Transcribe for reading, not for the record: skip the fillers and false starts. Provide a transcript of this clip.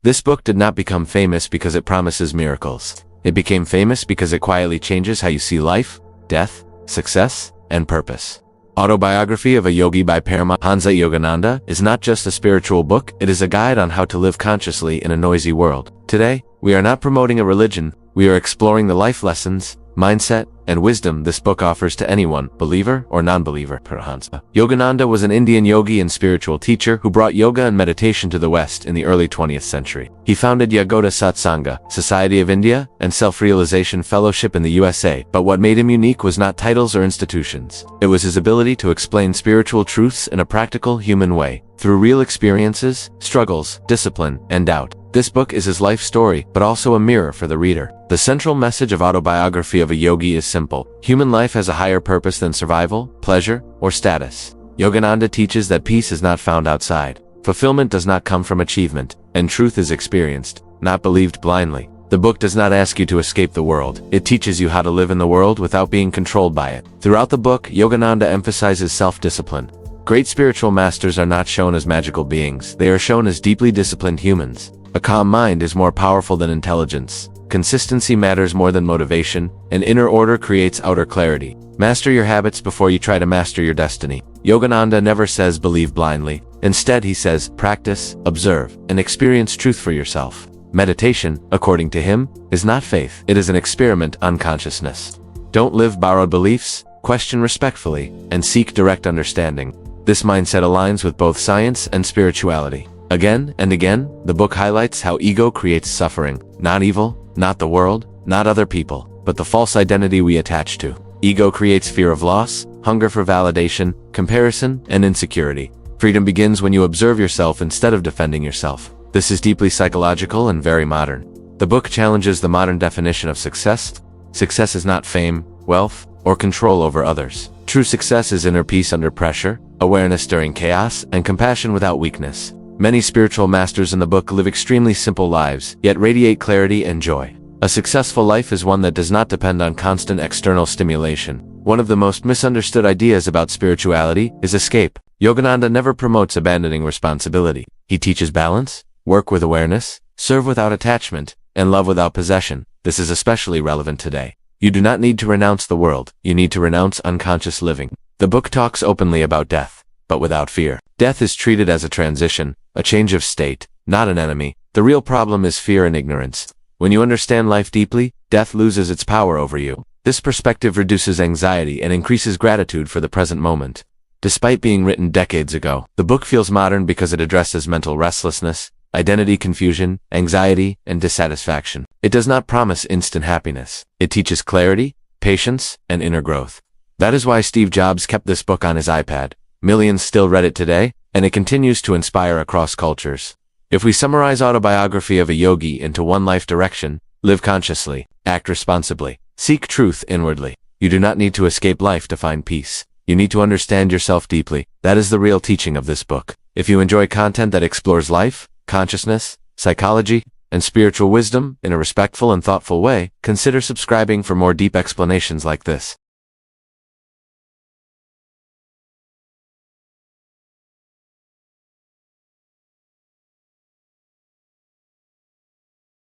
This book did not become famous because it promises miracles. It became famous because it quietly changes how you see life, death, success, and purpose. Autobiography of a Yogi by Paramahansa Yogananda is not just a spiritual book, it is a guide on how to live consciously in a noisy world. Today, we are not promoting a religion, we are exploring the life lessons, mindset, and wisdom this book offers to anyone, believer or non-believer. Paramahansa Yogananda was an Indian yogi and spiritual teacher who brought yoga and meditation to the West in the early 20th century. He founded Yoga Satsanga, Society of India, and Self-Realization Fellowship in the USA, but what made him unique was not titles or institutions. It was his ability to explain spiritual truths in a practical, human way, through real experiences, struggles, discipline, and doubt. This book is his life story, but also a mirror for the reader. The central message of Autobiography of a Yogi is simple. Human life has a higher purpose than survival, pleasure, or status. Yogananda teaches that peace is not found outside. Fulfillment does not come from achievement, and truth is experienced, not believed blindly. The book does not ask you to escape the world. It teaches you how to live in the world without being controlled by it. Throughout the book, Yogananda emphasizes self-discipline. Great spiritual masters are not shown as magical beings. They are shown as deeply disciplined humans. A calm mind is more powerful than intelligence. Consistency matters more than motivation, and inner order creates outer clarity. Master your habits before you try to master your destiny. Yogananda never says believe blindly. Instead, he says practice, observe, and experience truth for yourself. Meditation, according to him, is not faith. It is an experiment on consciousness. Don't live borrowed beliefs, question respectfully, and seek direct understanding. This mindset aligns with both science and spirituality. Again and again, the book highlights how ego creates suffering. Not evil, not the world, not other people, but the false identity we attach to. Ego creates fear of loss, hunger for validation, comparison, and insecurity. Freedom begins when you observe yourself instead of defending yourself. This is deeply psychological and very modern. The book challenges the modern definition of success. Success is not fame, wealth, or control over others. True success is inner peace under pressure, awareness during chaos, and compassion without weakness. Many spiritual masters in the book live extremely simple lives, yet radiate clarity and joy. A successful life is one that does not depend on constant external stimulation. One of the most misunderstood ideas about spirituality is escape. Yogananda never promotes abandoning responsibility. He teaches balance, work with awareness, serve without attachment, and love without possession. This is especially relevant today. You do not need to renounce the world. You need to renounce unconscious living. The book talks openly about death, but without fear. Death is treated as a transition, a change of state, not an enemy. The real problem is fear and ignorance. When you understand life deeply, death loses its power over you. This perspective reduces anxiety and increases gratitude for the present moment. Despite being written decades ago, the book feels modern because it addresses mental restlessness, identity confusion, anxiety, and dissatisfaction. It does not promise instant happiness. It teaches clarity, patience, and inner growth. That is why Steve Jobs kept this book on his iPad. Millions still read it today, and it continues to inspire across cultures. If we summarize Autobiography of a Yogi into one life direction, live consciously, act responsibly, seek truth inwardly. You do not need to escape life to find peace. You need to understand yourself deeply. That is the real teaching of this book. If you enjoy content that explores life, consciousness, psychology, and spiritual wisdom in a respectful and thoughtful way, consider subscribing for more deep explanations like this.